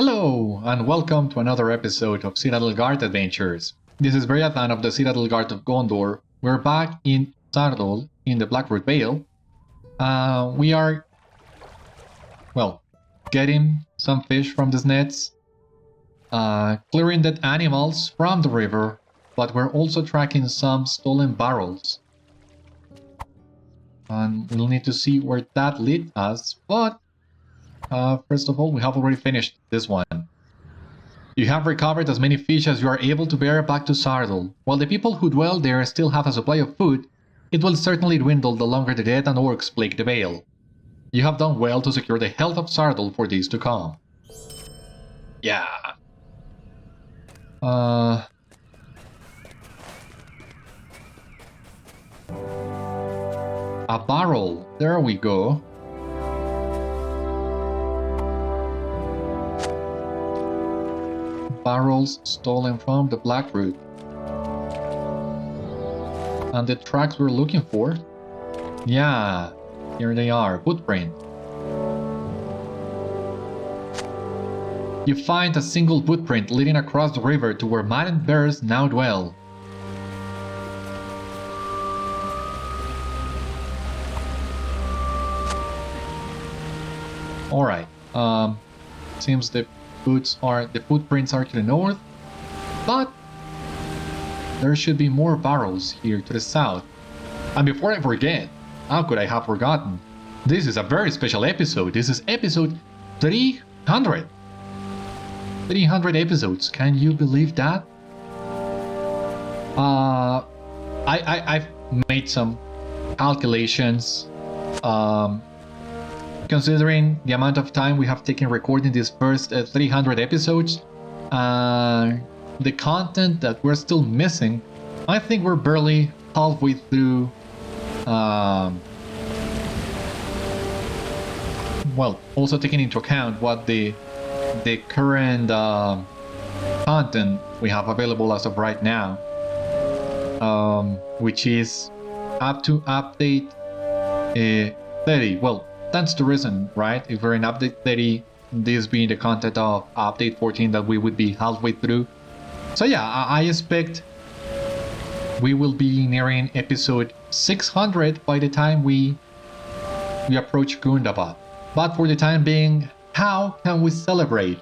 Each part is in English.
Hello, and welcome to another episode of Citadel Guard Adventures. This is Beriathan of the Citadel Guard of Gondor. We're back in Sardol, in the Blackroot Vale. We are, well, getting some fish from these nets, clearing dead animals from the river, but we're also tracking some stolen barrels. And we'll need to see where that leads us, but first of all, we have already finished this one. You have recovered as many fish as you are able to bear back to Sardol. While the people who dwell there still have a supply of food, it will certainly dwindle the longer the dead and orcs plague the Vale. You have done well to secure the health of Sardol for days to come. Yeah. A barrel. There we go. Barrels stolen from the Blackroot. And the tracks we're looking for? Yeah, here they are. Footprint. You find a single footprint leading across the river to where maddened bears now dwell. Alright, seems the footprints are to the north, but there should be more barrels here to the south. And before I forget, how could I have forgotten? This is a very special episode. This is episode 300. 300 episodes. Can you believe that? I've made some calculations. Considering the amount of time we have taken recording these first 300 episodes, the content that we're still missing, I think we're barely halfway through. Well, also taking into account what the current content we have available as of right now, which is up to update 30. Well, that's the reason, right? If we're in update 30, this being the content of update 14 that we would be halfway through. So yeah, I expect we will be nearing episode 600 by the time we approach Gundabad. But for the time being, how can we celebrate?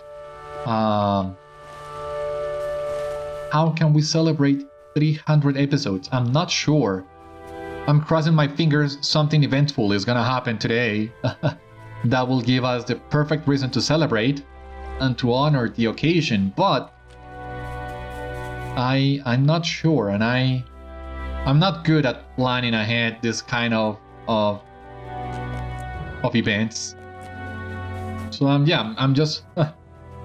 How can we celebrate 300 episodes? I'm not sure. I'm crossing my fingers something eventful is gonna happen today that will give us the perfect reason to celebrate and to honor the occasion, but I'm not sure, and I'm not good at planning ahead this kind of events. So yeah, I'm just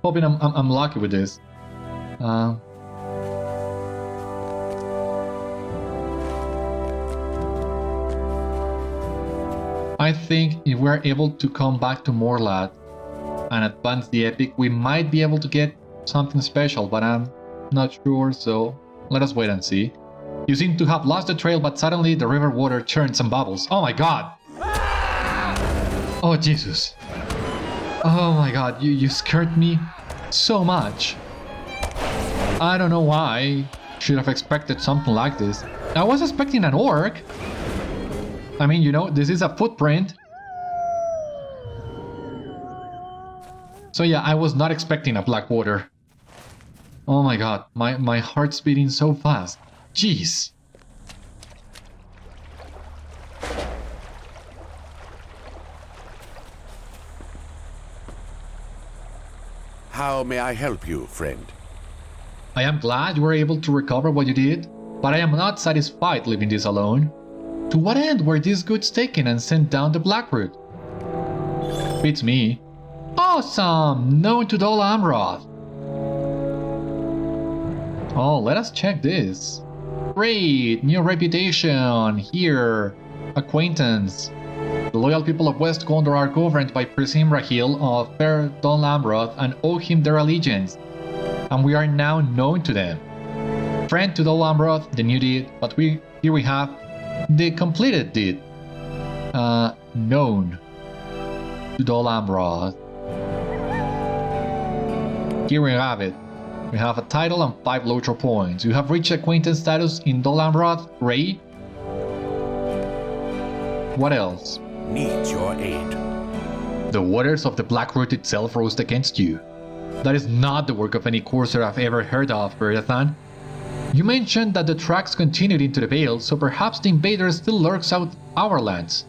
hoping I'm lucky with this. I think if we're able to come back to Morlad and advance the epic, we might be able to get something special, but I'm not sure, so let us wait and see. You seem to have lost the trail, but suddenly the river water churned some bubbles. Oh my god! Oh Jesus! Oh my god, you scared me so much. I don't know why. Should have expected something like this. I was expecting an orc. I mean, you know, this is a footprint. So yeah, I was not expecting a Blackwater. Oh my god, my heart's beating so fast. Jeez. How may I help you, friend? I am glad you were able to recover what you did, but I am not satisfied leaving this alone. To what end were these goods taken and sent down the Blackroot? Beats me. Awesome! Known to Dol Amorth. Oh, let us check this. Great! New reputation! Here! Acquaintance. The loyal people of West Gondor are governed by Prince Imrahil of Fair Dol Amorth and owe him their allegiance. And we are now known to them. Friend to Dol Amorth, the new deed, but here we have the completed deed. Known to Dol Amorth. Here we have it. We have a title and 5 LOTRO points. You have reached acquaintance status in Dol Amorth, Ray. What else? Needs your aid. The waters of the Black Root itself rose against you. That is not the work of any courser I've ever heard of, Beriathan. You mentioned that the tracks continued into the Vale, so perhaps the invader still lurks out our lands.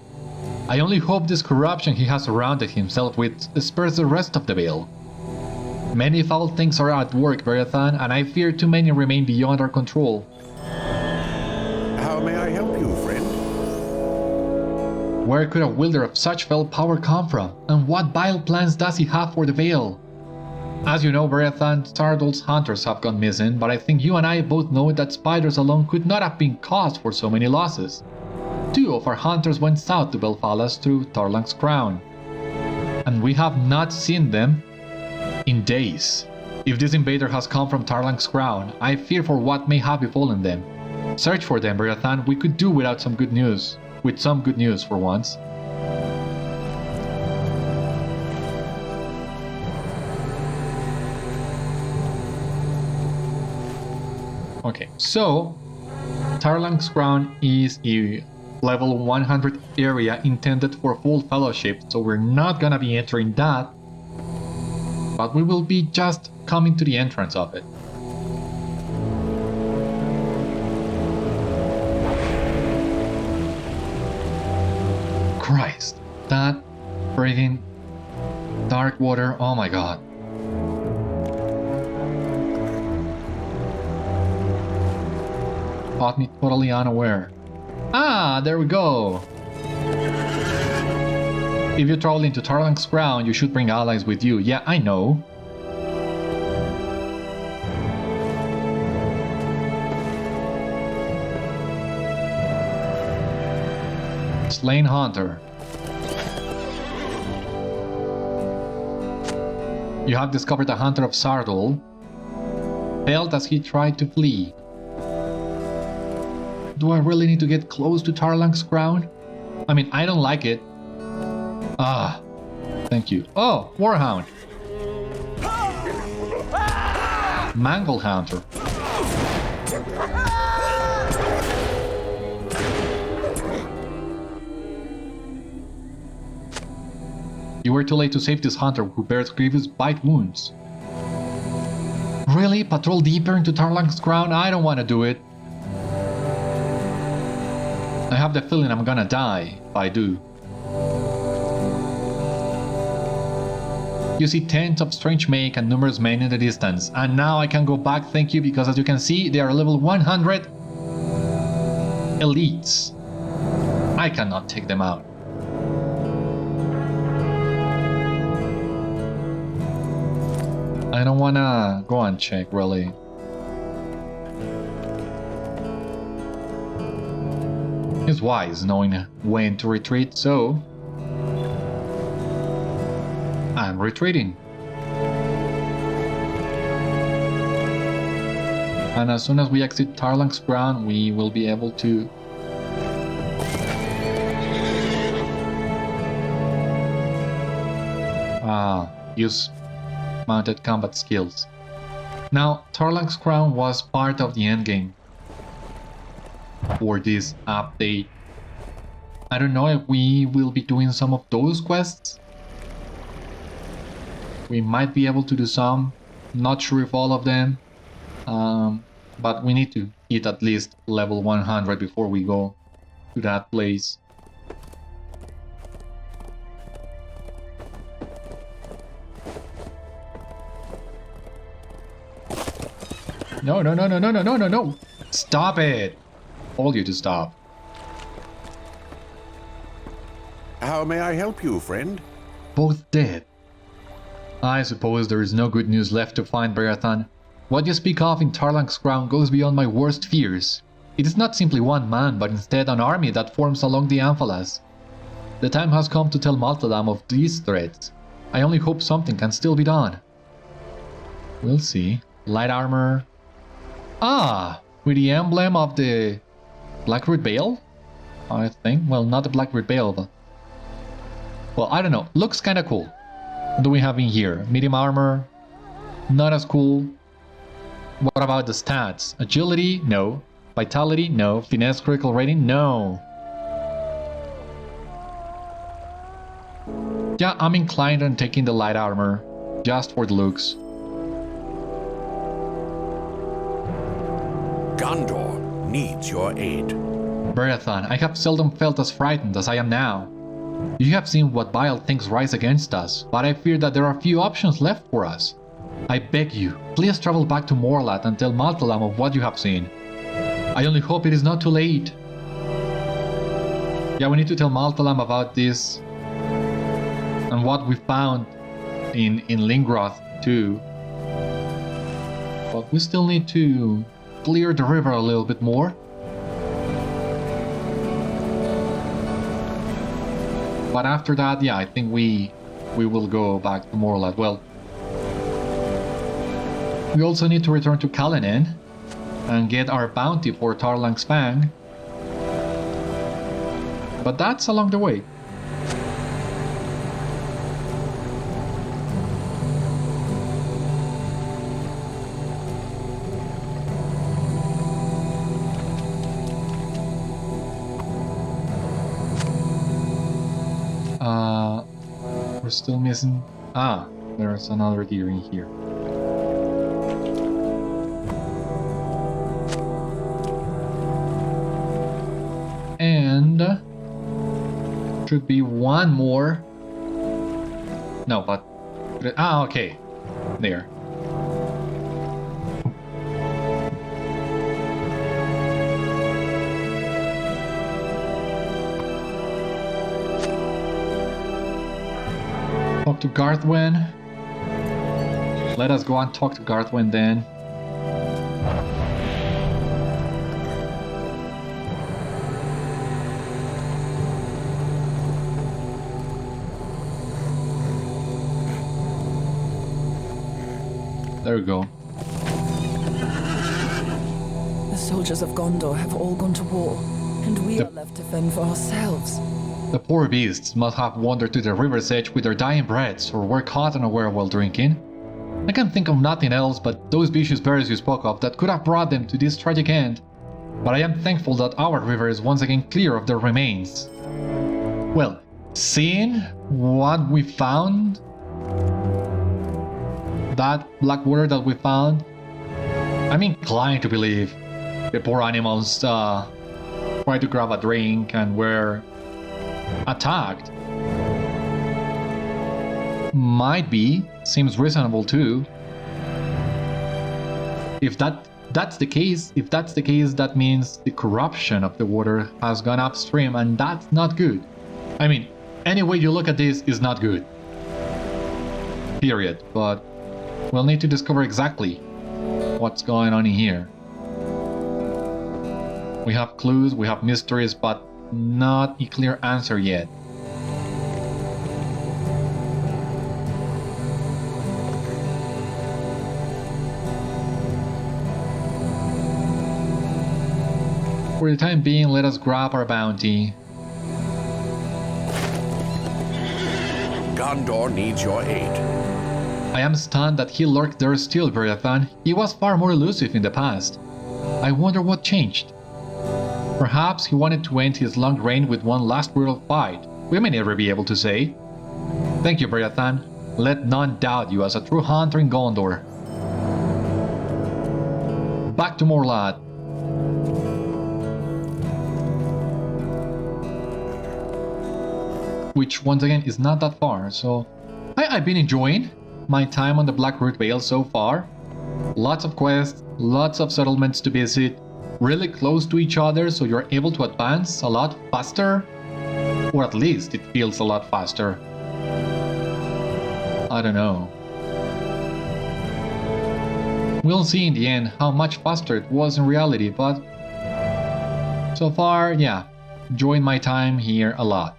I only hope this corruption he has surrounded himself with spares the rest of the Vale. Many foul things are at work, Beriathan, and I fear too many remain beyond our control. How may I help you, friend? Where could a wielder of such fell power come from, and what vile plans does he have for the Vale? As you know, Beriathan, Sardol's hunters have gone missing, but I think you and I both know that spiders alone could not have been cause for so many losses. 2 of our hunters went south to Belfalas through Tarlang's Crown, and we have not seen them in days. If this invader has come from Tarlang's Crown, I fear for what may have befallen them. Search for them, Beriathan. We could do without some good news. With some good news for once. Okay, so Tarlang's Crown is a level 100 area intended for full fellowship, so we're not gonna be entering that, but we will be just coming to the entrance of it. Christ, that friggin' dark water, oh my god. Caught me totally unaware. Ah, there we go! If you travel into Tarlang's Crown, you should bring allies with you. Yeah, I know. Slain Hunter. You have discovered the Hunter of Sardol. Failed as he tried to flee. Do I really need to get close to Tarlang's Crown? I mean, I don't like it. Ah, thank you. Oh, Warhound. Mangle Hunter. You were too late to save this hunter who bears grievous bite wounds. Really? Patrol deeper into Tarlang's Crown? I don't want to do it. I have the feeling I'm gonna die if I do. You see tents of strange make and numerous men in the distance, and now I can go back, thank you, because as you can see, they are level 100 elites. I cannot take them out. I don't wanna go and check, really. It's wise knowing when to retreat, so I'm retreating. And as soon as we exit Tarlang's Crown, we will be able to use mounted combat skills. Now, Tarlang's Crown was part of the endgame for this update. I don't know if we will be doing some of those quests. We might be able to do some, not sure if all of them, but we need to hit at least level 100 before we go to that place. No, no, no, no, no, no, no, no, no! Stop it! Told you to stop. How may I help you, friend? Both dead. I suppose there is no good news left to find, Beriathan. What you speak of in Tarlang's Crown goes beyond my worst fears. It is not simply one man, but instead an army that forms along the Amphalas. The time has come to tell Malthellam of these threats. I only hope something can still be done. We'll see. Light armor. Ah! With the emblem of the Blackroot Vale? I think. Well, not the Blackroot Vale, but... Well, I don't know. Looks kinda cool. What do we have in here? Medium armor. Not as cool. What about the stats? Agility? No. Vitality? No. Finesse critical rating? No. Yeah, I'm inclined on taking the light armor, just for the looks. Gondor needs your aid. Beriathan, I have seldom felt as frightened as I am now. You have seen what vile things rise against us, but I fear that there are few options left for us. I beg you, please travel back to Morlad and tell Malthellam of what you have seen. I only hope it is not too late. Yeah, we need to tell Malthellam about this and what we found in Lancrath too. But we still need to clear the river a little bit more. But after that, yeah, I think we will go back to Morlad. Well, we also need to return to Kalinin and get our bounty for Tarlang's Fang. But that's along the way. We're still missing... Ah, there's another deer in here. And... should be one more. No, but... Ah, okay. There. Talk to Garthwen. Let us go and talk to Garthwen then. There we go. The soldiers of Gondor have all gone to war, and we are left to fend for ourselves. The poor beasts must have wandered to the river's edge with their dying breaths, or were caught unaware while drinking. I can think of nothing else but those vicious bears you spoke of that could have brought them to this tragic end. But I am thankful that our river is once again clear of their remains. Well, seeing what we found, that black water that we found, I'm inclined to believe the poor animals tried to grab a drink and were attacked. Might be, seems reasonable too. If that's the case, that means the corruption of the water has gone upstream, and that's not good. I mean, any way you look at this is not good. Period. But we'll need to discover exactly what's going on in here. We have clues, we have mysteries, but not a clear answer yet. For the time being, let us grab our bounty. Gondor needs your aid. I am stunned that he lurked there still, Beriathan. He was far more elusive in the past. I wonder what changed. Perhaps he wanted to end his long reign with one last brutal fight. We may never be able to say. Thank you, Beriathan. Let none doubt you as a true hunter in Gondor. Back to Morlad. Which, once again, is not that far, so... I've been enjoying my time on the Blackroot Vale so far. Lots of quests, lots of settlements to visit, really close to each other, so you're able to advance a lot faster, or at least it feels a lot faster. I don't know. We'll see in the end how much faster it was in reality, but so far, yeah, enjoying my time here a lot.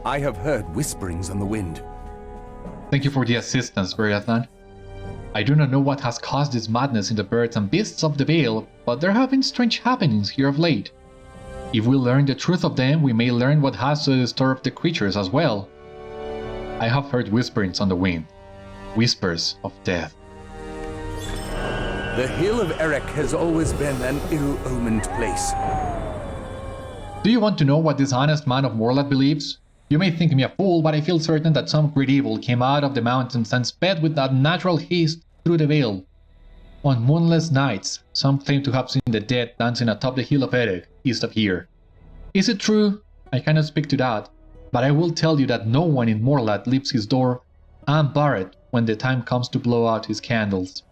I have heard whisperings on the wind. Thank you for the assistance, Beriathan. I do not know what has caused this madness in the birds and beasts of the Vale, but there have been strange happenings here of late. If we learn the truth of them, we may learn what has to disturb the creatures as well. I have heard whisperings on the wind. Whispers of death. The Hill of Erech has always been an ill-omened place. Do you want to know what this honest man of Morlad believes? You may think me a fool, but I feel certain that some great evil came out of the mountains and sped with unnatural haste through the Vale. On moonless nights, some claim to have seen the dead dancing atop the Hill of Erech, east of here. Is it true? I cannot speak to that, but I will tell you that no one in Morlad leaves his door unbarred when the time comes to blow out his candles.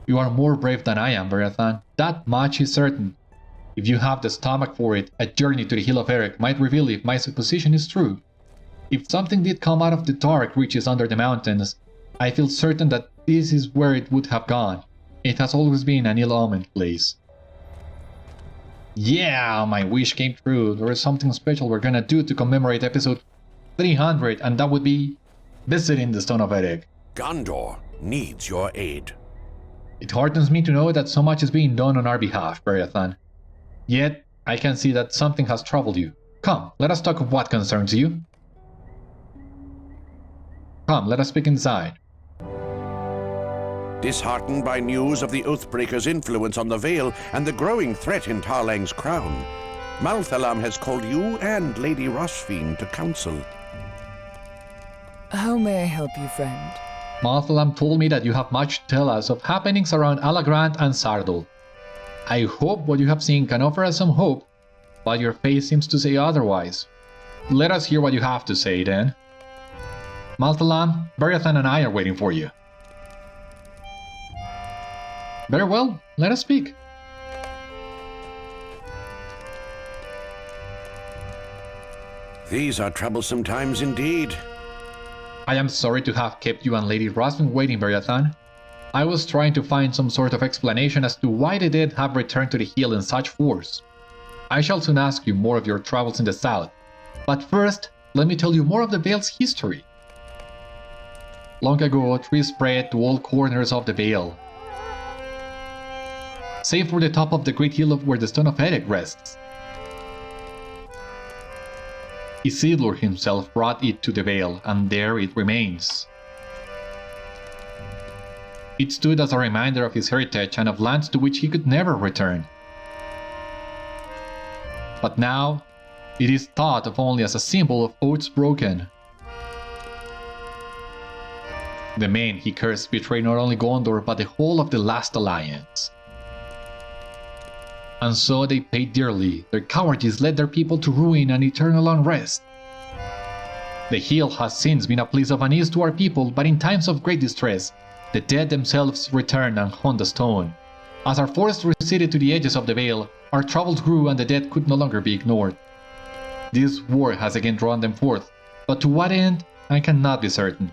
You are more brave than I am, Beriathan. That much is certain. If you have the stomach for it, a journey to the Hill of Erech might reveal if my supposition is true. If something did come out of the dark reaches under the mountains, I feel certain that this is where it would have gone. It has always been an ill-omened place. Yeah, my wish came true. There is something special we're gonna do to commemorate episode 300, and that would be visiting the Stone of Erech. Gondor needs your aid. It heartens me to know that so much is being done on our behalf, Beriathan. Yet, I can see that something has troubled you. Come, let us talk of what concerns you. Come, let us speak inside. Disheartened by news of the Oathbreaker's influence on the Vale and the growing threat in Tarlang's crown, Malthellam has called you and Lady Rosfin to council. How may I help you, friend? Malthellam told me that you have much to tell us of happenings around Alagrant and Sardol. I hope what you have seen can offer us some hope, but your face seems to say otherwise. Let us hear what you have to say, then. Malthellam, Beriathan and I are waiting for you. Very well, let us speak. These are troublesome times indeed. I am sorry to have kept you and Lady Rosfin waiting, Beriathan. I was trying to find some sort of explanation as to why the dead have returned to the hill in such force. I shall soon ask you more of your travels in the south, but first, let me tell you more of the Vale's history. Long ago, trees spread to all corners of the Vale, save for the top of the great hill where the Stone of Erech rests. Isildur himself brought it to the Vale, and there it remains. It stood as a reminder of his heritage and of lands to which he could never return. But now, it is thought of only as a symbol of oaths broken. The men he cursed betrayed not only Gondor but the whole of the last alliance. And so they paid dearly. Their cowardice led their people to ruin and eternal unrest. The hill has since been a place of unease to our people, but in times of great distress, the dead themselves returned and haunt the stone. As our forest receded to the edges of the Vale, our troubles grew and the dead could no longer be ignored. This war has again drawn them forth, but to what end, I cannot be certain.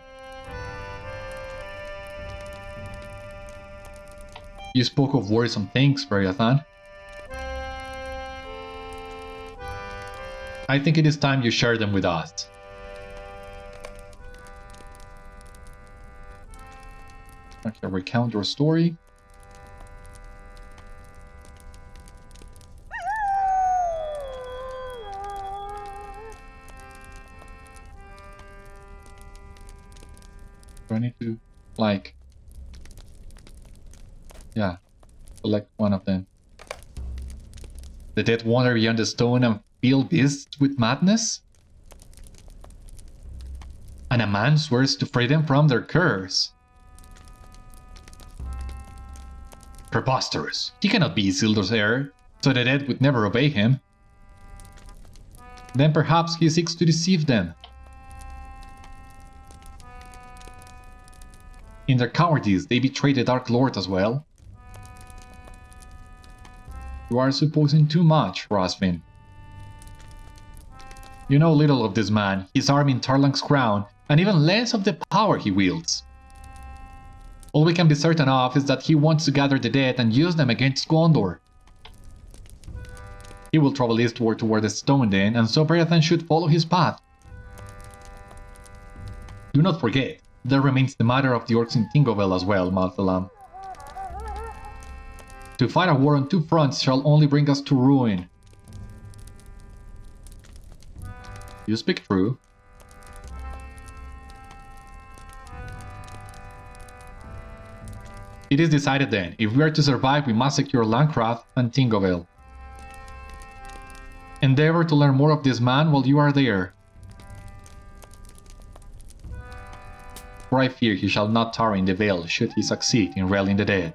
You spoke of worrisome things, Beriathan. I think it is time you share them with us. Okay, recount your story. Do I need to, like... yeah, select one of them. The dead wander beyond the stone and fill beasts with madness? And a man swears to free them from their curse. Preposterous. He cannot be Isildur's heir, so the dead would never obey him. Then perhaps he seeks to deceive them. In their cowardice, they betray the Dark Lord as well. You are supposing too much, Rosfin. You know little of this man, his army in Tarlang's crown, and even less of the power he wields. All we can be certain of is that he wants to gather the dead and use them against Gondor. He will travel eastward toward the stone then, and so Beriathan should follow his path. Do not forget, there remains the matter of the orcs in Tingobel as well, Malthellam. To fight a war on two fronts shall only bring us to ruin. You speak true. It is decided then, if we are to survive we must secure Lancrath and Tingobel. Endeavor to learn more of this man while you are there. For I fear he shall not tarry in the Vale should he succeed in rallying the dead.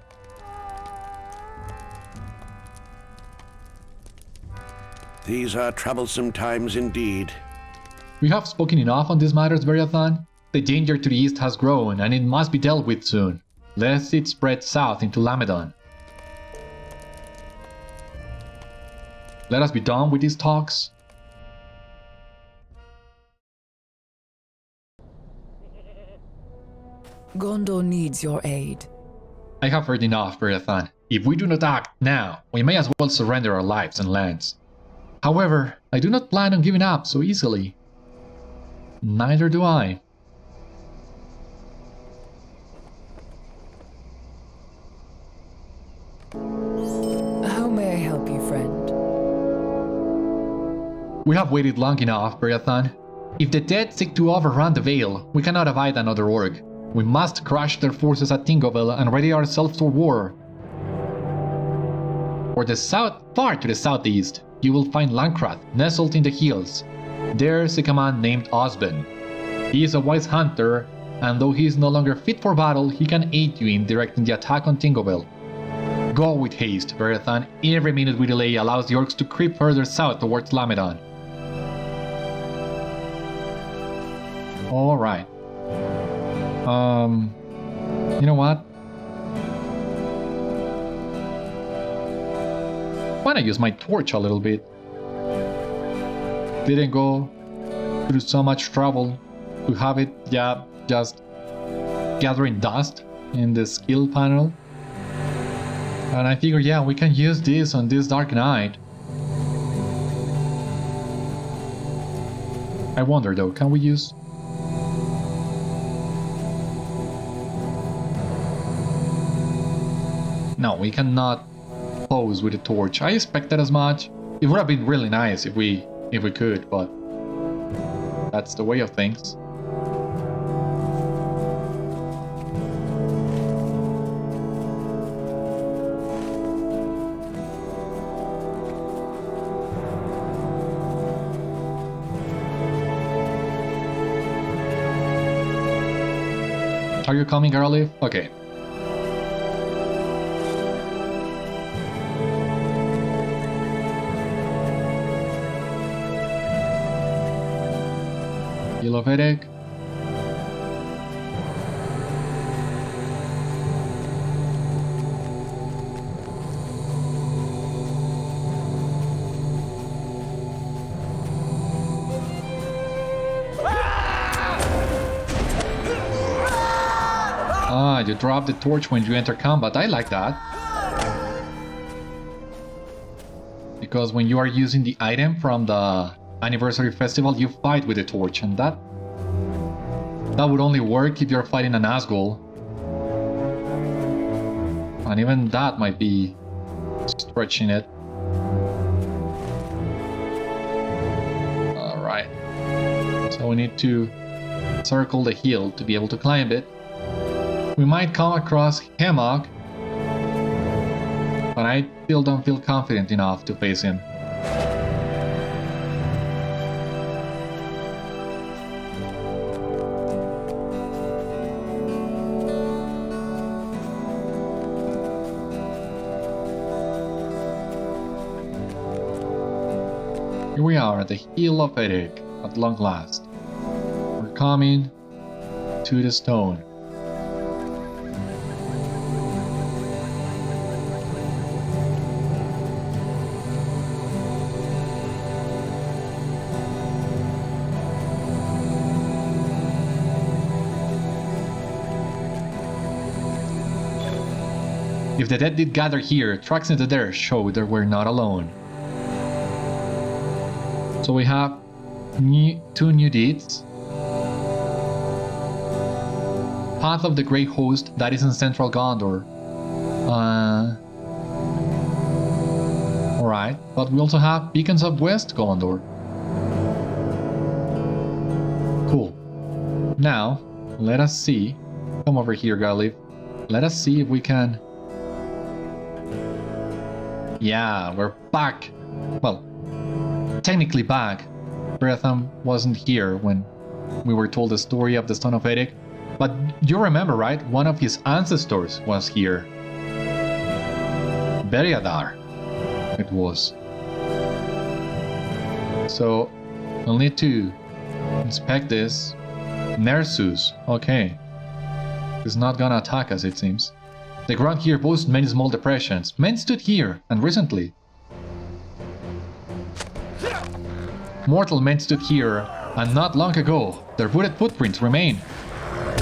These are troublesome times indeed. We have spoken enough on these matters, Beriathan. The danger to the east has grown, and it must be dealt with soon, lest it spread south into Lamedon. Let us be done with these talks. Gondor needs your aid. I have heard enough, Beriathan. If we do not act now, we may as well surrender our lives and lands. However, I do not plan on giving up so easily. Neither do I. How may I help you, friend? We have waited long enough, Beriathan. If the dead seek to overrun the Vale, we cannot abide another org. We must crush their forces at Tingobel and ready ourselves for war. For the south, far to the southeast, you will find Lancrath nestled in the hills. There's a command named Osben. He is a wise hunter, and though he is no longer fit for battle, he can aid you in directing the attack on Tingobel. Go with haste, Beriathan. Every minute we delay allows the orcs to creep further south towards Lamedon. Alright. You know what? Why not use my torch a little bit? Didn't go through so much trouble to have it, yeah, just gathering dust in the skill panel. And I figure, yeah, we can use this on this dark night. I wonder though, can we use... No, we cannot pose with a torch. I expected as much. It would have been really nice if we could, but that's the way of things. Are you coming, Garliff? Okay. Hill of Erech. Ah, you drop the torch when you enter combat. I like that. Because when you are using the item from the Anniversary Festival, you fight with the torch, and that would only work if you're fighting an Nazgul. And even that might be stretching it. Alright. So we need to circle the hill to be able to climb it. We might come across Hemlock, but I still don't feel confident enough to face him. Here we are at the Hill of Erech, at long last. We're coming to the stone. If the dead did gather here, tracks into there show that we're not alone. So we have two new deeds. Path of the Grey Host that is in central Gondor. Alright, but we also have Beacons of West Gondor. Cool. Now, let us see. Come over here, Galliv. Let us see if we can... Yeah, we're back. Well, technically back. Beriathan wasn't here when we were told the story of the Stone of Erech. But you remember, right? One of his ancestors was here. Beriadar, it was. So, we'll need to inspect this. Nersus, okay. He's not gonna attack us, it seems. The ground here boasts many small depressions. Men stood here, and recently. Mortal men stood here, and not long ago. Their wooded footprints remain.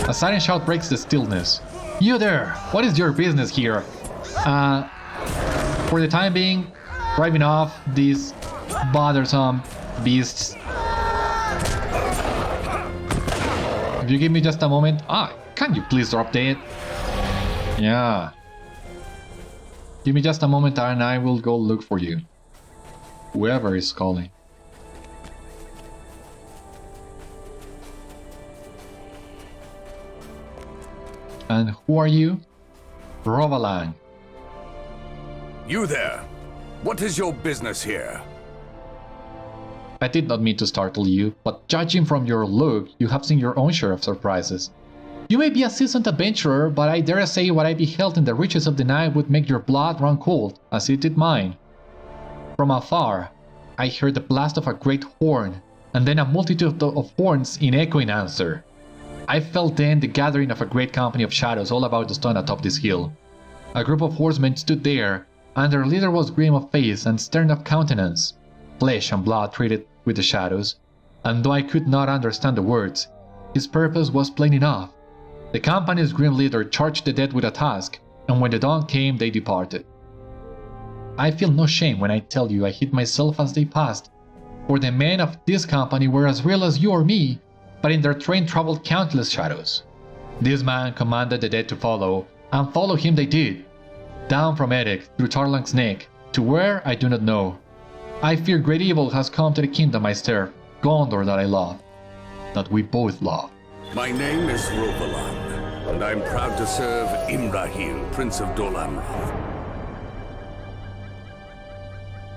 A silent shout breaks the stillness. You there! What is your business here? For the time being, driving off these bothersome beasts. If you give me just a moment... can you please drop that? Yeah. Give me just a moment and I will go look for you. Whoever is calling. And who are you? Rovalang. You there! What is your business here? I did not mean to startle you, but judging from your look, you have seen your own share of surprises. You may be a seasoned adventurer, but I dare say what I beheld in the reaches of the night would make your blood run cold, as it did mine. From afar, I heard the blast of a great horn, and then a multitude of horns in echoing answer. I felt then the gathering of a great company of shadows all about the stone atop this hill. A group of horsemen stood there, and their leader was grim of face and stern of countenance. Flesh and blood traded with the shadows, and though I could not understand the words, his purpose was plain enough. The company's grim leader charged the dead with a task, and when the dawn came they departed. I feel no shame when I tell you I hid myself as they passed, for the men of this company were as real as you or me, but in their train traveled countless shadows. This man commanded the dead to follow, and follow him they did. Down from Erech, through Tarlang's neck, to where I do not know. I fear great evil has come to the kingdom I serve, Gondor that I love, that we both love. My name is Rovalang, and I'm proud to serve Imrahil, Prince of Dol Amorth.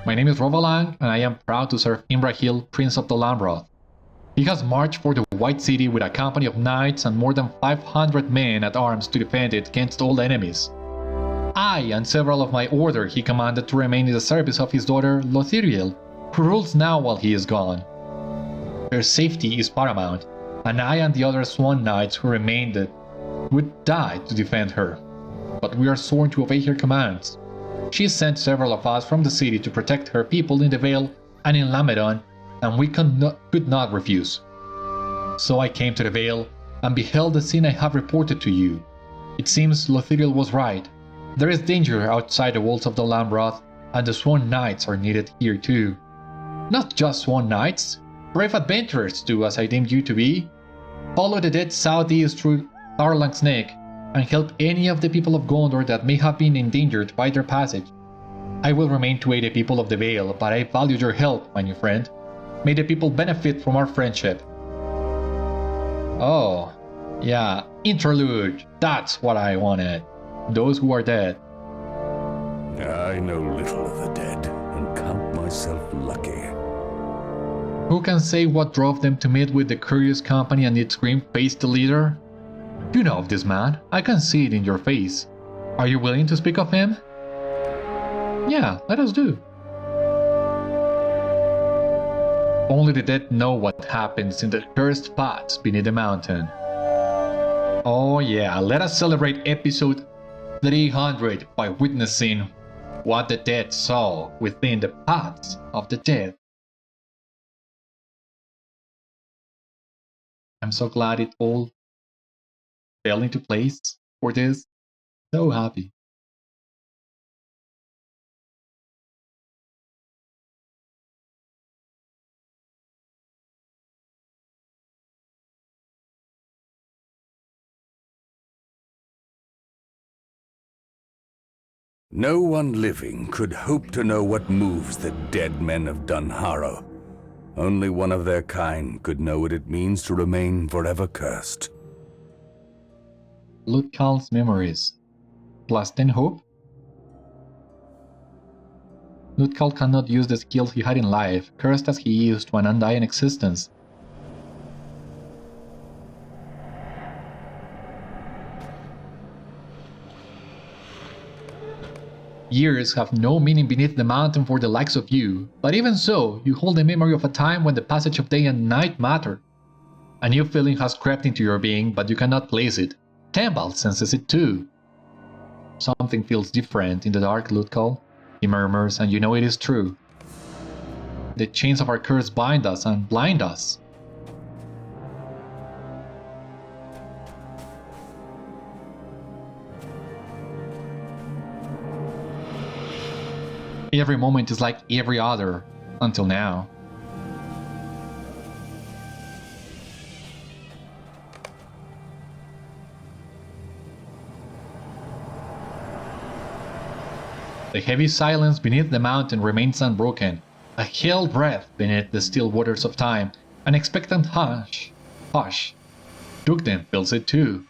My name is Rovalang, and I am proud to serve Imrahil, Prince of Dol Amorth. He has marched for the White City with a company of knights and more than 500 men at arms to defend it against all enemies. I and several of my order he commanded to remain in the service of his daughter Lothiriel, who rules now while he is gone. Her safety is paramount, and I and the other Swan Knights who remained would die to defend her. But we are sworn to obey her commands. She sent several of us from the city to protect her people in the Vale and in Lamedon, and we could not refuse. So I came to the Vale and beheld the scene I have reported to you. It seems Lothiriel was right. There is danger outside the walls of Dol Amorth, and the Swan Knights are needed here too. Not just Swan Knights, brave adventurers too, as I deemed you to be. Follow the dead southeast through Tarlang's neck, and help any of the people of Gondor that may have been endangered by their passage. I will remain to aid the people of the Vale, but I value your help, my new friend. May the people benefit from our friendship. Oh, yeah, interlude, that's what I wanted. Those who are dead. I know little of the dead, and count myself lucky. Who can say what drove them to meet with the curious company and its grim-faced leader? You know of this man, I can see it in your face. Are you willing to speak of him? Yeah, let us do. Only the dead know what happens in the cursed paths beneath the mountain. Oh yeah, let us celebrate episode 300 by witnessing what the dead saw within the paths of the dead. I'm so glad it all fell into place for this. So happy. No one living could hope to know what moves the dead men of Dunharrow. Only one of their kind could know what it means to remain forever cursed. Lutkal's memories. Plus 10 hope? Lutkal cannot use the skills he had in life, cursed as he is to an undying existence. Years have no meaning beneath the mountain for the likes of you, but even so, you hold the memory of a time when the passage of day and night mattered. A new feeling has crept into your being, but you cannot place it. Tembal senses it too. Something feels different in the dark, Lutkal, he murmurs, and you know it is true. The chains of our curse bind us and blind us. Every moment is like every other, until now. The heavy silence beneath the mountain remains unbroken, a hell breath beneath the still waters of time, an expectant hush. Dugden feels it too.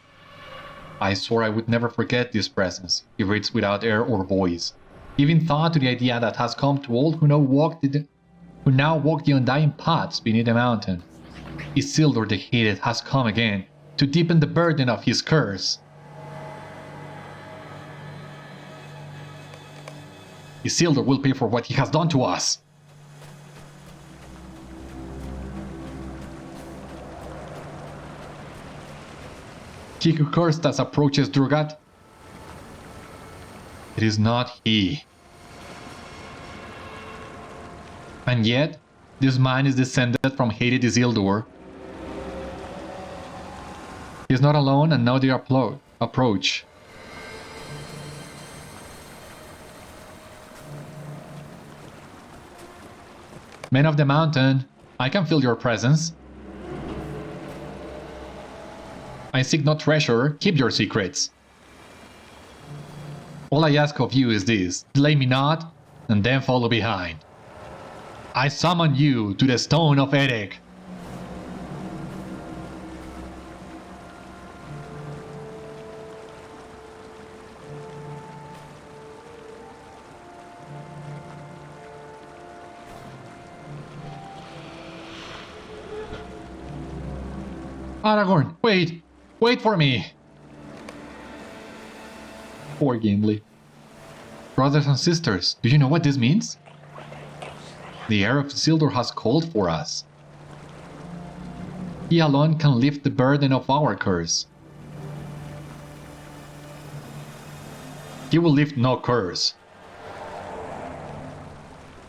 I swore I would never forget this presence, he reads without air or voice, giving thought to the idea that has come to all who now walk the undying paths beneath the mountain. Isildur the Hated has come again, to deepen the burden of his curse. Isildur will pay for what he has done to us. He who cursed us approaches Drugat. It is not he. And yet, this man is descended from hated Isildur. He is not alone, and now they approach. Men of the mountain, I can feel your presence. I seek no treasure, keep your secrets. All I ask of you is this, delay me not, and then follow behind. I summon you to the Stone of Erech. Aragorn, wait! Wait for me! Poor Gimli. Brothers and sisters, do you know what this means? The heir of Isildur has called for us. He alone can lift the burden of our curse. He will lift no curse.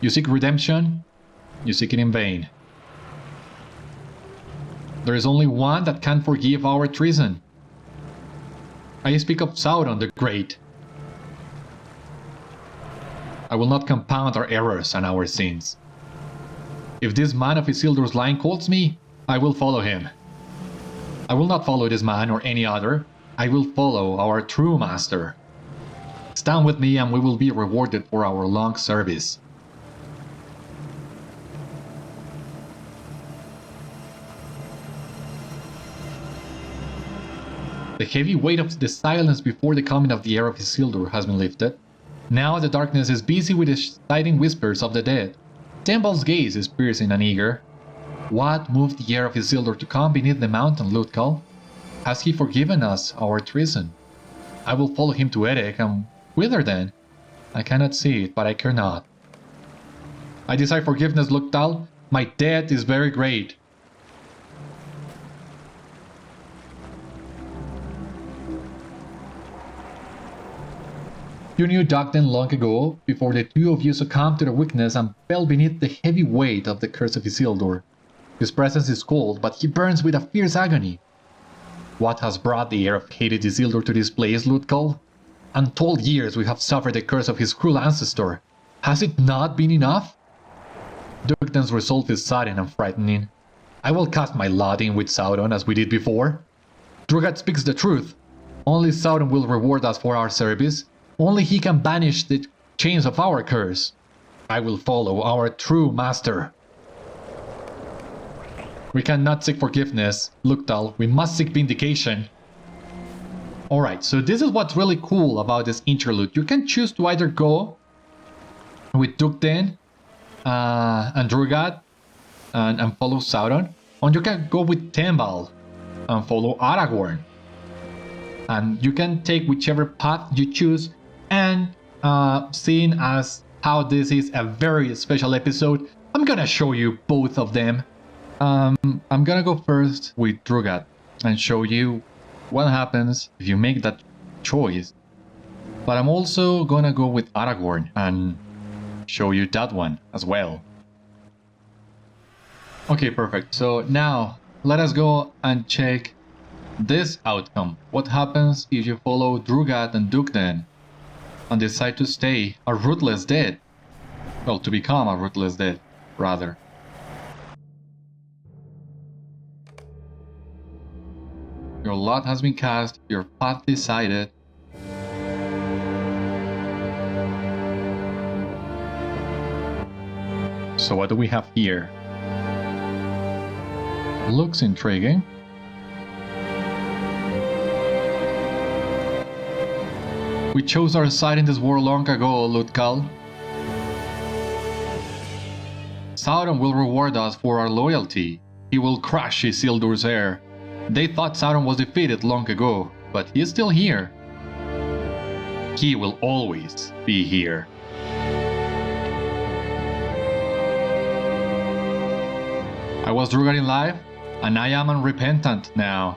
You seek redemption? You seek it in vain. There is only one that can forgive our treason. I speak of Sauron the Great. I will not compound our errors and our sins. If this man of Isildur's line calls me, I will follow him. I will not follow this man or any other. I will follow our true master. Stand with me and we will be rewarded for our long service. The heavy weight of the silence before the coming of the heir of Isildur has been lifted. Now the darkness is busy with the exciting whispers of the dead. Tembal's gaze is piercing and eager. What moved the heir of Isildur to come beneath the mountain, Lutkal? Has he forgiven us our treason? I will follow him to Erech, and whither then? I cannot see it, but I care not. I desire forgiveness, Lutkal. My debt is very great. You knew Dugden long ago, before the two of you succumbed to their weakness and fell beneath the heavy weight of the curse of Isildur. His presence is cold, but he burns with a fierce agony. What has brought the heir of hated Isildur to this place, Lutkal? Untold years we have suffered the curse of his cruel ancestor. Has it not been enough? Dugden's resolve is sudden and frightening. I will cast my lot in with Sauron as we did before. Drugat speaks the truth. Only Sauron will reward us for our service. Only he can banish the chains of our curse. I will follow our true master. We cannot seek forgiveness, Luktal. We must seek vindication. Alright, so this is what's really cool about this interlude. You can choose to either go with Dukden and Drugat and follow Sauron, or you can go with Tembal and follow Aragorn. And you can take whichever path you choose, and seeing as how this is a very special episode, I'm gonna show you both of them. I'm gonna go first with Drugat and show you what happens if you make that choice. But I'm also gonna go with Aragorn and show you that one as well. Okay, perfect. So now let us go and check this outcome. What happens if you follow Drugat and Dukden and decide to stay a ruthless dead? Well, to become a ruthless dead, rather. Your lot has been cast, your path decided. So what do we have here? Looks intriguing. We chose our side in this war long ago, Lutkal. Sauron will reward us for our loyalty. He will crush Isildur's heir. They thought Sauron was defeated long ago, but he is still here. He will always be here. I was Drugat in life, and I am unrepentant now.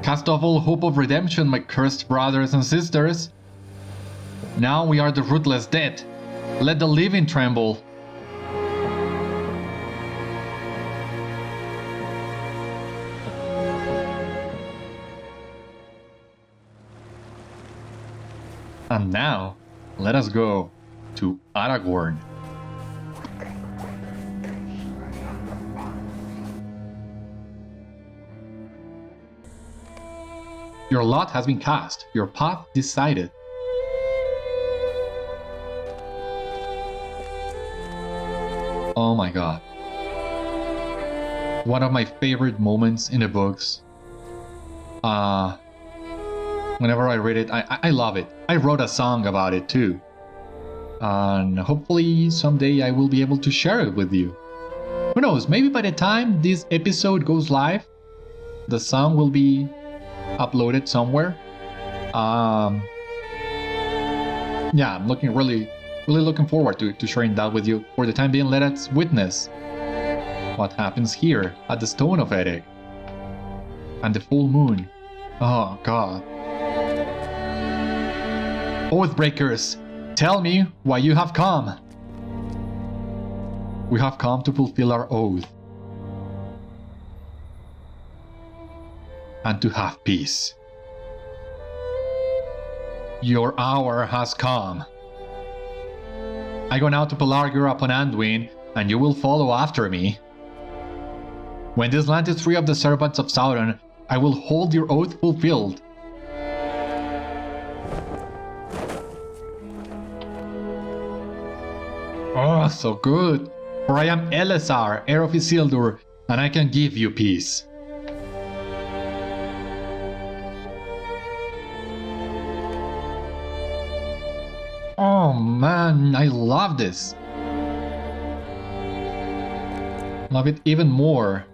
Cast off all hope of redemption, my cursed brothers and sisters. Now we are the ruthless dead. Let the living tremble. And now, let us go to Aragorn. Your lot has been cast, your path decided. Oh my god. One of my favorite moments in the books. Whenever I read it, I love it. I wrote a song about it too. And hopefully someday I will be able to share it with you. Who knows, maybe by the time this episode goes live, the song will be uploaded somewhere. Yeah, I'm really looking forward to sharing that with you. For the time being, let us witness what happens here at the Stone of Erech and the full moon. Oh god. Oathbreakers, tell me why you have come. We have come to fulfill our oath and to have peace. Your hour has come. I go now to Pelargir upon Anduin, and you will follow after me. When this land is free of the servants of Sauron, I will hold your oath fulfilled. Oh, so good. For I am Elessar, heir of Isildur, and I can give you peace. Oh man, I love this. Love it even more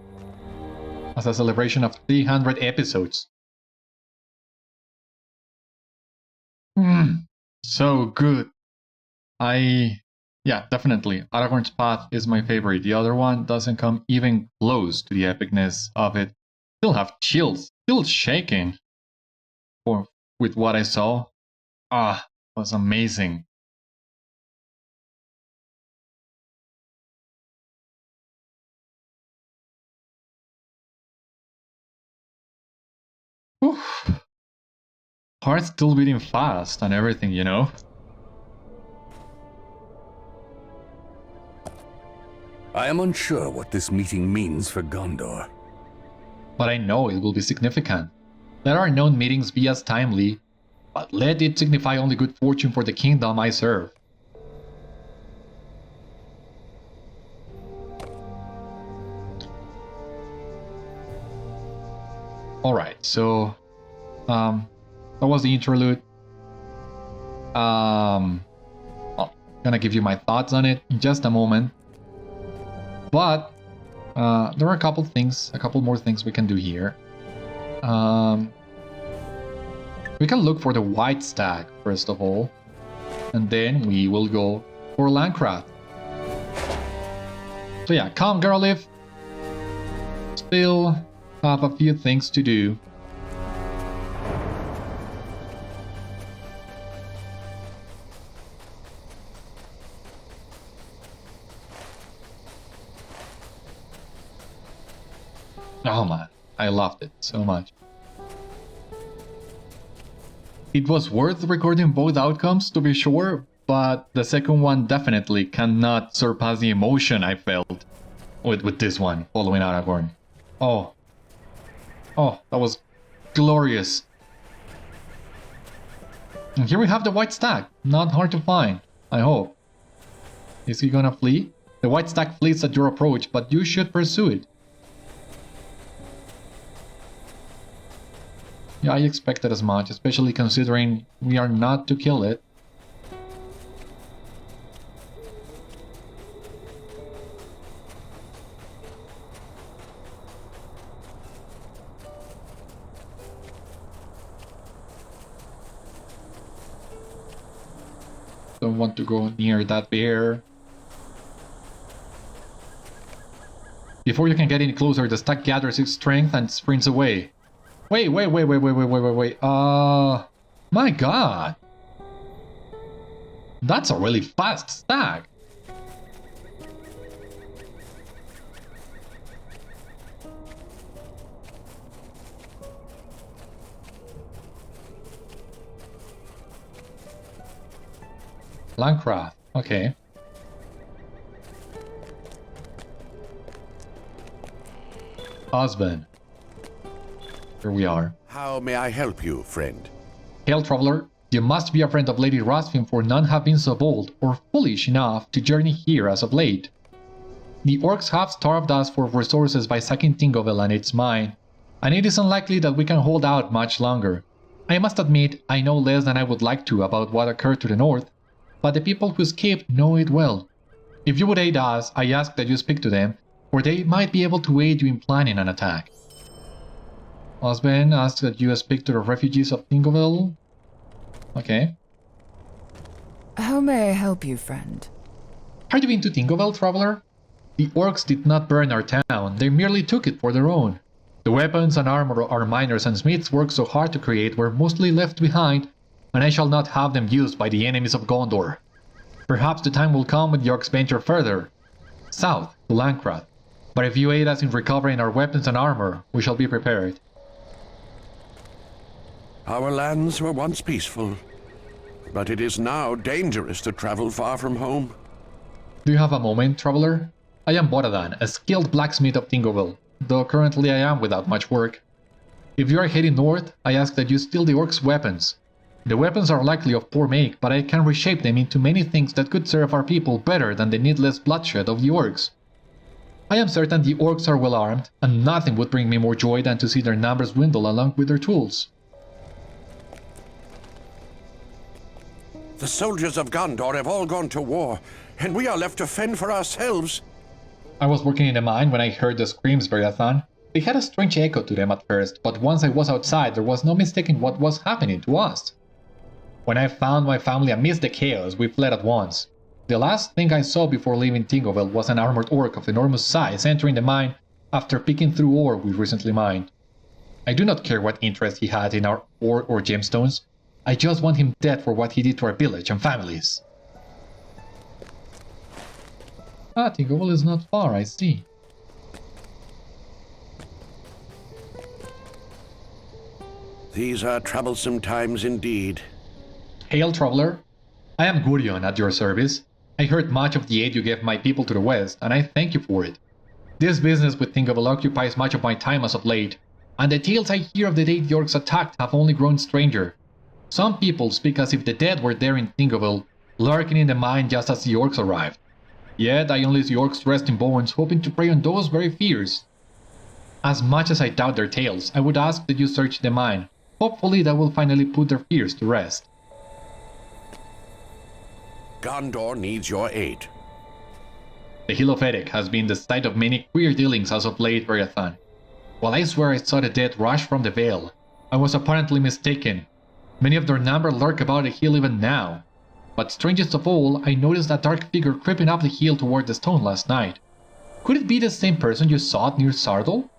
as a celebration of 300 episodes. So good. Yeah, definitely. Aragorn's path is my favorite. The other one doesn't come even close to the epicness of it. Still have chills, still shaking with what I saw. It was amazing. Oof. Heart's still beating fast and everything, you know? I am unsure what this meeting means for Gondor. But I know it will be significant. Let our known meetings be as timely but let it signify only good fortune for the kingdom I serve. Alright, so that was the interlude. I'm gonna give you my thoughts on it in just a moment. But there are a couple more things we can do here. We can look for the white stag first of all, and then we will go for Lancrath. So yeah, come Garliff. Still have a few things to do. Oh man, I loved it so much. It was worth recording both outcomes to be sure, but the second one definitely cannot surpass the emotion I felt with this one, following Aragorn. Oh, that was glorious. And here we have the white stag, not hard to find, I hope. Is he gonna flee? The white stag flees at your approach, but you should pursue it. Yeah, I expected as much, especially considering we are not to kill it. Don't want to go near that bear. Before you can get any closer, the stag gathers its strength and sprints away. Wait. My god. That's a really fast stag. Lancrath, okay. Husband. Here we are. How may I help you, friend? Hail, traveler. You must be a friend of Lady Rosfin, for none have been so bold or foolish enough to journey here as of late. The orcs have starved us for resources by sacking Tingobel and its mine, and it is unlikely that we can hold out much longer. I must admit, I know less than I would like to about what occurred to the north, but the people who escaped know it well. If you would aid us, I ask that you speak to them, for they might be able to aid you in planning an attack. Husband asks that you speak to the refugees of Tingobel. Okay. How may I help you, friend? Have you been to Tingobel, traveler? The orcs did not burn our town, they merely took it for their own. The weapons and armor our miners and smiths worked so hard to create were mostly left behind, and I shall not have them used by the enemies of Gondor. Perhaps the time will come when the orcs venture further, south to Lancrath, but if you aid us in recovering our weapons and armor, we shall be prepared. Our lands were once peaceful, but it is now dangerous to travel far from home. Do you have a moment, traveler? I am Beriathan, a skilled blacksmith of Tingobel, though currently I am without much work. If you are heading north, I ask that you steal the orcs' weapons. The weapons are likely of poor make, but I can reshape them into many things that could serve our people better than the needless bloodshed of the orcs. I am certain the orcs are well armed, and nothing would bring me more joy than to see their numbers dwindle along with their tools. The soldiers of Gondor have all gone to war, and we are left to fend for ourselves. I was working in a mine when I heard the screams, Beriathan. They had a strange echo to them at first, but once I was outside there was no mistaking what was happening to us. When I found my family amidst the chaos, we fled at once. The last thing I saw before leaving Tingobel was an armored orc of enormous size entering the mine after picking through ore we recently mined. I do not care what interest he had in our ore or gemstones. I just want him dead for what he did to our village and families. Ah, Tingobel is not far, I see. These are troublesome times indeed. Hail, traveler. I am Gurion at your service. I heard much of the aid you gave my people to the west, and I thank you for it. This business with Tingobel occupies much of my time as of late, and the tales I hear of the day the orcs attacked have only grown stranger. Some people speak as if the dead were there in Tingobel, lurking in the mine just as the orcs arrived. Yet I only see orcs dressed in bones, hoping to prey on those very fears. As much as I doubt their tales, I would ask that you search the mine. Hopefully that will finally put their fears to rest. Gondor needs your aid. The Hill of Erech has been the site of many queer dealings as of late, Beriathan. While I swear I saw the dead rush from the Vale, I was apparently mistaken. Many of their number lurk about the hill even now. But strangest of all, I noticed that dark figure creeping up the hill toward the stone last night. Could it be the same person you saw near Sardol?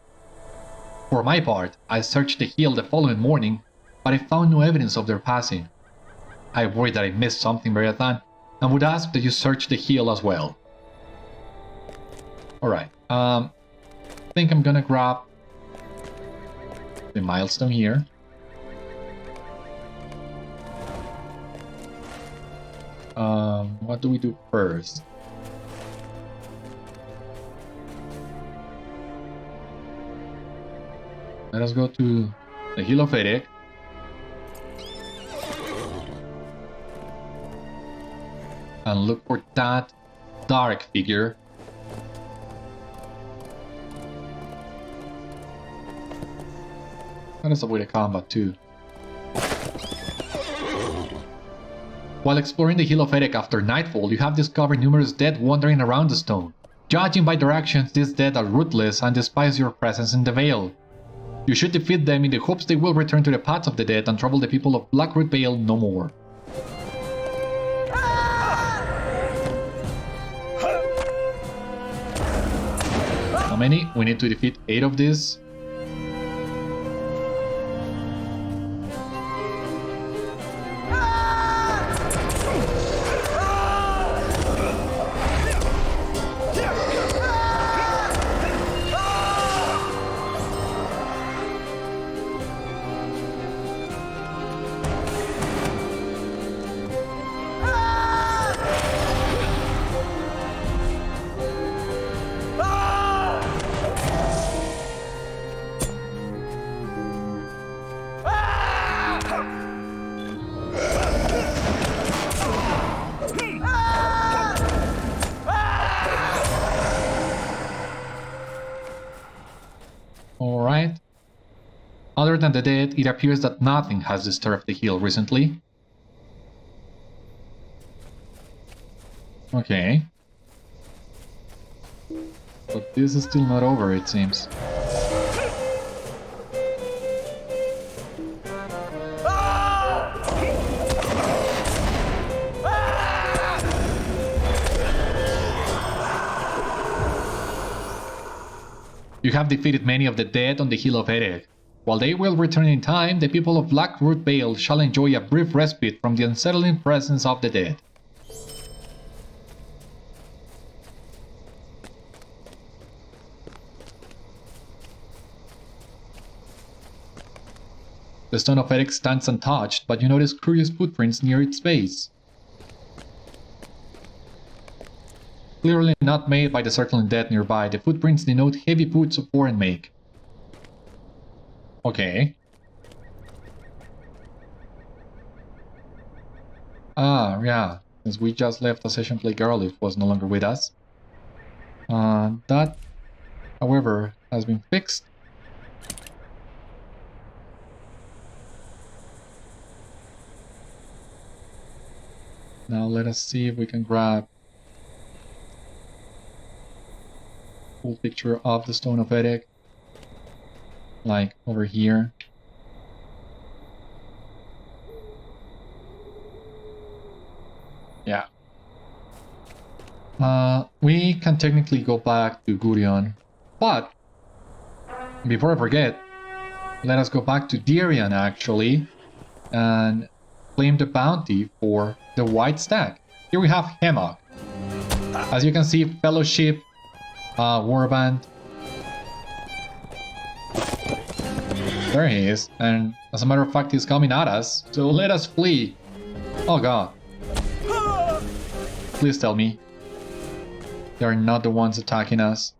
For my part, I searched the hill the following morning, but I found no evidence of their passing. I worry that I missed something, Beriathan, and would ask that you search the hill as well. Alright, I think I'm gonna grab the milestone here. What do we do first? Let us go to the Hill of Erech. And look for that dark figure. Let us avoid the combat too. While exploring the Hill of Erech after nightfall, you have discovered numerous dead wandering around the stone. Judging by their actions, these dead are ruthless and despise your presence in the Vale. You should defeat them in the hopes they will return to the paths of the dead and trouble the people of Blackroot Vale no more. How many? We need to defeat 8 of these. Alright. Other than the dead, it appears that nothing has disturbed the hill recently. Okay. But this is still not over, it seems. You have defeated many of the dead on the Hill of Erech. While they will return in time, the people of Blackroot Vale shall enjoy a brief respite from the unsettling presence of the dead. The Stone of Erech stands untouched, but you notice curious footprints near its base. Clearly not made by the circling dead nearby, the footprints denote heavy boots of foreign make. Okay. Ah, yeah, since we just left the session play girl, it was no longer with us. That, however, has been fixed. Now let us see if we can grab full picture of the Stone of Erech, like over here. Yeah. We can technically go back to Gurion, but before I forget, let us go back to Dirian actually and claim the bounty for the White Stag. Here we have Hammock. As you can see, Fellowship, Warband. There he is, and as a matter of fact, he's coming at us, so let us flee. Oh god. Please tell me they are not the ones attacking us.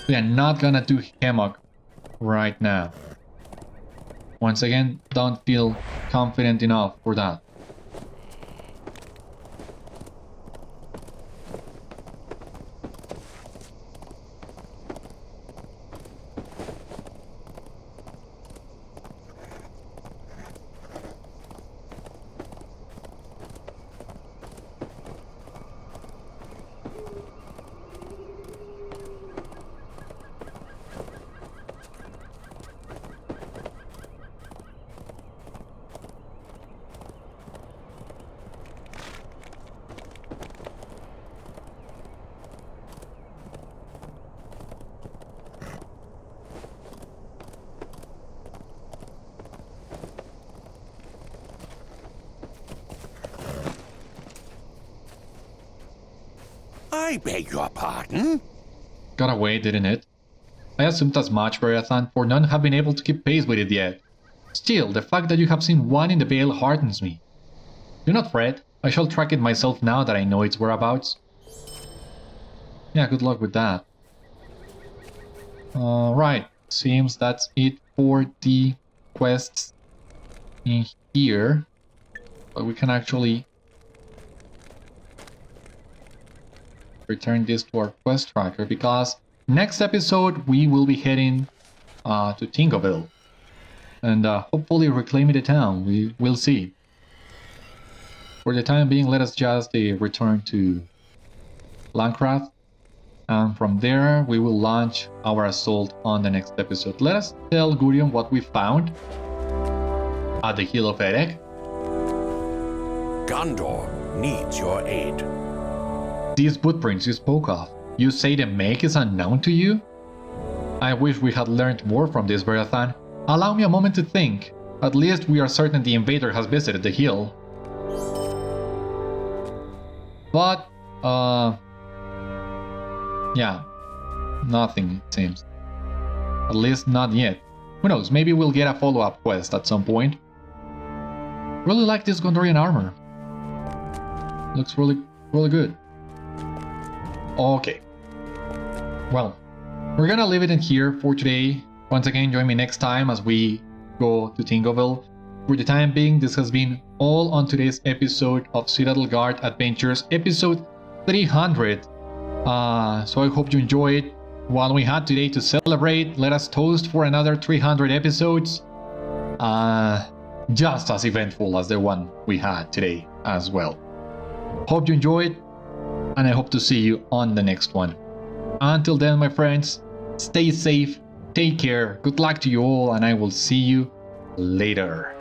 We are not gonna do Hammock right now. Once again, don't feel confident enough for that. I beg your pardon? Got away, didn't it? I assumed as much, Beriathan, for none have been able to keep pace with it yet. Still, the fact that you have seen one in the Vale heartens me. Do not fret, I shall track it myself now that I know its whereabouts. Yeah, good luck with that. Right, seems that's it for the quests in here. But we can actually return this to our quest tracker, because next episode we will be heading to Tingobel and hopefully reclaiming the town. We will see. For the time being, let us just return to Lancrath, and from there we will launch our assault on the next episode. Let us tell Gurion what we found at the Hill of Erech. Gondor needs your aid. These footprints you spoke of, you say the make is unknown to you? I wish we had learned more from this, Beriathan. Allow me a moment to think. At least we are certain the invader has visited the hill. But, yeah, nothing it seems. At least not yet. Who knows, maybe we'll get a follow-up quest at some point. Really like this Gondorian armor. Looks really good. Okay. Well, we're gonna leave it in here for today. Once again, join me next time as we go to Tingobel. For the time being, this has been all on today's episode of Citadel Guard Adventures, episode 300. So I hope you enjoyed. While we had today to celebrate, let us toast for another 300 episodes. Just as eventful as the one we had today as well. Hope you enjoyed, and I hope to see you on the next one. Until then, my friends, stay safe, take care, good luck to you all, and I will see you later.